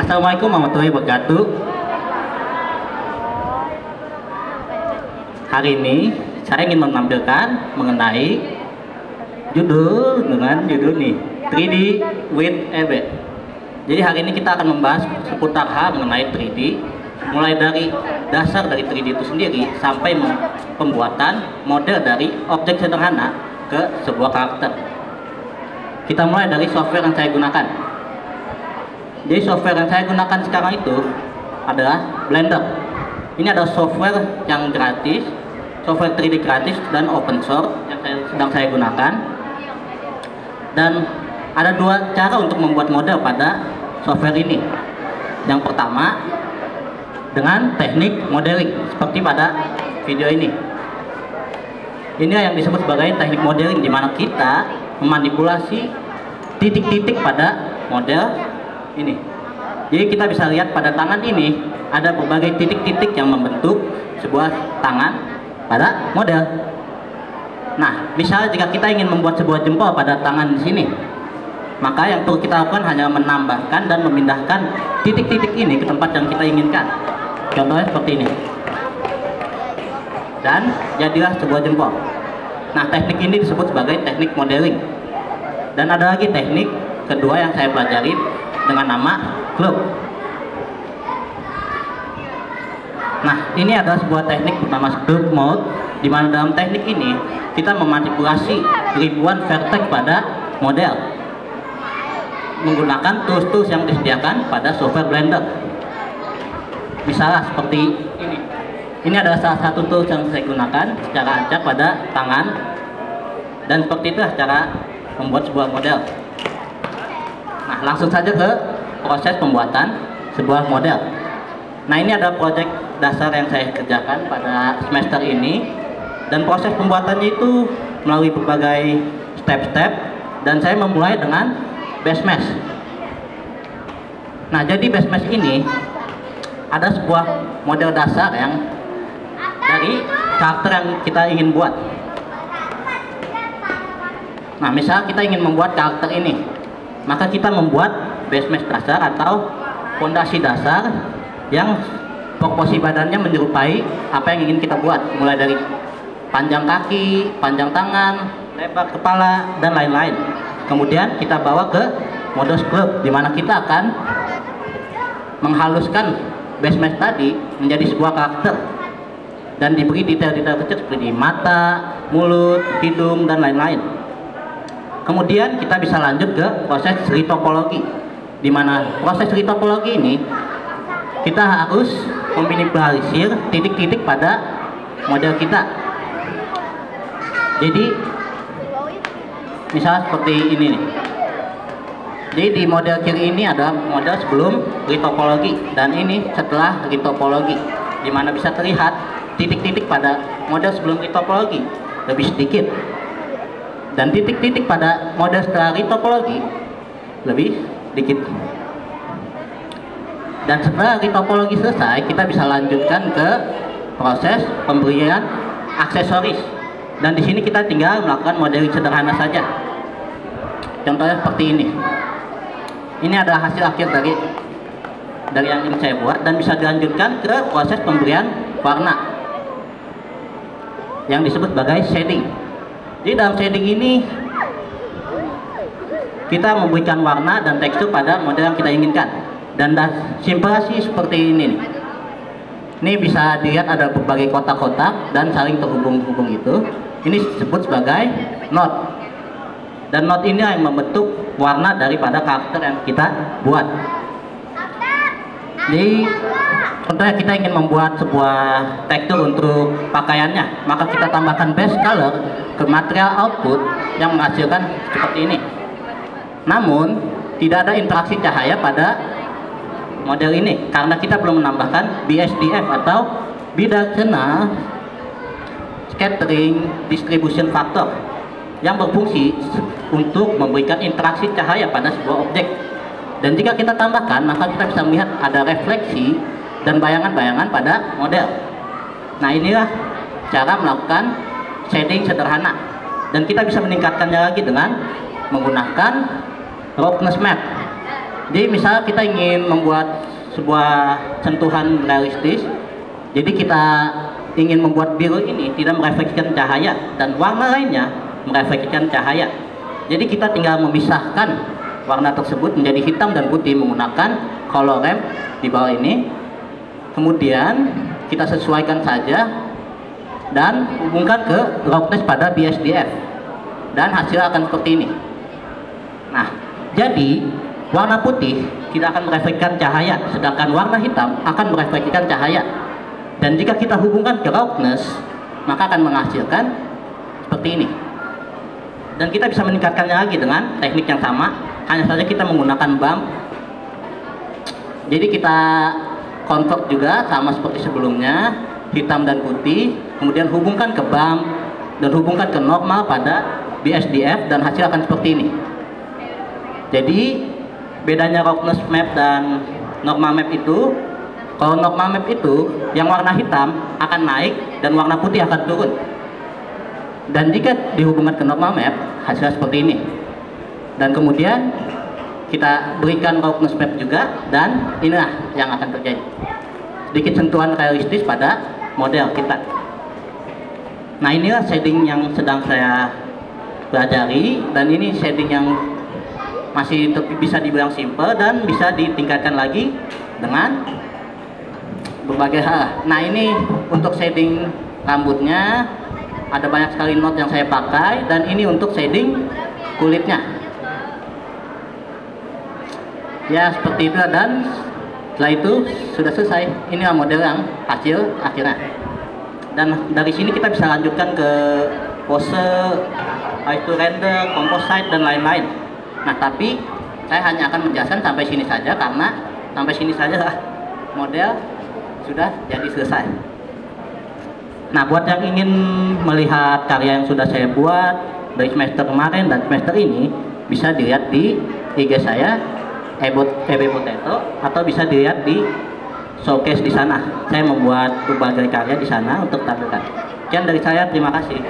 Assalamualaikum warahmatullahi wabarakatuh. Hari ini saya ingin menampilkan mengenai judul nih 3D with EB. Jadi hari ini kita akan membahas seputar hal mengenai 3D, mulai dari dasar dari 3D itu sendiri sampai pembuatan model dari objek sederhana ke sebuah karakter. Kita mulai dari software yang saya gunakan. Jadi software yang saya gunakan sekarang itu adalah Blender. Ini adalah software yang gratis, software 3D gratis dan open source yang sedang saya gunakan. Dan ada dua cara untuk membuat model pada software ini. Yang pertama dengan teknik modeling seperti pada video ini. Ini yang disebut sebagai teknik modeling, di mana kita memanipulasi titik-titik pada model ini. Jadi kita bisa lihat pada tangan ini ada berbagai titik-titik yang membentuk sebuah tangan pada model. Nah, misalnya jika kita ingin membuat sebuah jempol pada tangan di sini, maka yang perlu kita lakukan hanya menambahkan dan memindahkan titik-titik ini ke tempat yang kita inginkan. Contohnya seperti ini. Dan jadilah sebuah jempol. Nah, teknik ini disebut sebagai teknik modeling. Dan ada lagi teknik kedua yang saya pelajari dengan nama glove. Nah, ini adalah sebuah teknik bernama glove mode, di mana dalam teknik ini kita memanipulasi ribuan vertex pada model menggunakan tools-tools yang disediakan pada software Blender. Misalnya seperti ini. Ini adalah salah satu tools yang saya gunakan secara acak pada tangan, dan seperti itulah cara membuat sebuah model. Nah, langsung saja ke proses pembuatan sebuah model. Nah, ini ada proyek dasar yang saya kerjakan pada semester ini, dan proses pembuatannya itu melalui berbagai step-step, dan saya memulai dengan base mesh. Nah, jadi base mesh ini ada sebuah model dasar yang dari karakter yang kita ingin buat. Nah, misal kita ingin membuat karakter ini, maka kita membuat base mesh dasar atau fondasi dasar yang proporsi badannya menyerupai apa yang ingin kita buat, mulai dari panjang kaki, panjang tangan, lebar kepala, dan lain-lain. Kemudian kita bawa ke mode sculpt, di mana kita akan menghaluskan base mesh tadi menjadi sebuah karakter dan diberi detail-detail kecil seperti mata, mulut, hidung, dan lain-lain. Kemudian kita bisa lanjut ke proses retopologi, di mana proses retopologi ini kita harus meminimalisir titik-titik pada model kita. Jadi misalnya seperti ini nih. Jadi di model kiri ini ada model sebelum retopologi, dan ini setelah retopologi, di mana bisa terlihat titik-titik pada model sebelum retopologi lebih sedikit, dan titik-titik pada model setelah retopologi lebih sedikit. Dan setelah retopologi selesai, kita bisa lanjutkan ke proses pemberian aksesoris, dan di sini kita tinggal melakukan modeling sederhana saja. Contohnya seperti ini. Ini adalah hasil akhir dari yang ingin saya buat, dan bisa dilanjutkan ke proses pemberian warna yang disebut sebagai shading. Jadi dalam shading ini kita memberikan warna dan tekstur pada model yang kita inginkan, dan simulasi seperti ini nih. Ini bisa dilihat ada berbagai kotak-kotak dan saling terhubung-hubung itu. Ini disebut sebagai node, dan node ini yang membentuk warna daripada karakter yang kita buat. Jadi contohnya kita ingin membuat sebuah tekstur untuk pakaiannya, maka kita tambahkan base color ke material output yang menghasilkan seperti ini. Namun tidak ada interaksi cahaya pada model ini karena kita belum menambahkan BSDF atau bidirectional scattering distribution factor yang berfungsi untuk memberikan interaksi cahaya pada sebuah objek. Dan jika kita tambahkan, maka kita bisa melihat ada refleksi dan bayangan-bayangan pada model. Nah, inilah cara melakukan shading sederhana, dan kita bisa meningkatkannya lagi dengan menggunakan roughness map. Jadi misalnya kita ingin membuat sebuah sentuhan realistis, jadi kita ingin membuat biru ini tidak merefleksikan cahaya dan warna lainnya merefleksikan cahaya. Jadi kita tinggal memisahkan warna tersebut menjadi hitam dan putih menggunakan color ramp di bawah ini. Kemudian kita sesuaikan saja dan hubungkan ke roughness pada BSDF dan hasil akan seperti ini. Nah, jadi warna putih tidak akan merefleksikan cahaya, sedangkan warna hitam akan merefleksikan cahaya. Dan jika kita hubungkan ke roughness, maka akan menghasilkan seperti ini. Dan kita bisa meningkatkannya lagi dengan teknik yang sama, hanya saja kita menggunakan bump. Jadi kita convert juga sama seperti sebelumnya, hitam dan putih, kemudian hubungkan ke bump dan hubungkan ke normal pada BSDF dan hasil akan seperti ini. Jadi bedanya roughness map dan normal map itu, kalau normal map itu yang warna hitam akan naik dan warna putih akan turun. Dan jika dihubungkan ke normal map, hasilnya seperti ini. Dan kemudian kita berikan roughness map juga, dan inilah yang akan terjadi. Sedikit sentuhan realistis pada model kita. Nah, inilah shading yang sedang saya pelajari, dan ini shading yang masih bisa dibilang simple dan bisa ditingkatkan lagi dengan berbagai hal. Nah, ini untuk shading rambutnya ada banyak sekali note yang saya pakai, dan ini untuk shading kulitnya. Ya, seperti itu, dan setelah itu sudah selesai. Inilah model yang hasil akhirnya. Dan dari sini kita bisa lanjutkan ke pose, itu render, composite, dan lain-lain. Nah, tapi saya hanya akan menjelaskan sampai sini saja, karena sampai sini saja lah model sudah jadi selesai. Nah, buat yang ingin melihat karya yang sudah saya buat dari semester kemarin dan semester ini, bisa dilihat di IG saya, EB Potato, atau bisa dilihat di showcase di sana. Saya membuat berbagai karya di sana untuk tampilkan. Sekian dari saya, terima kasih.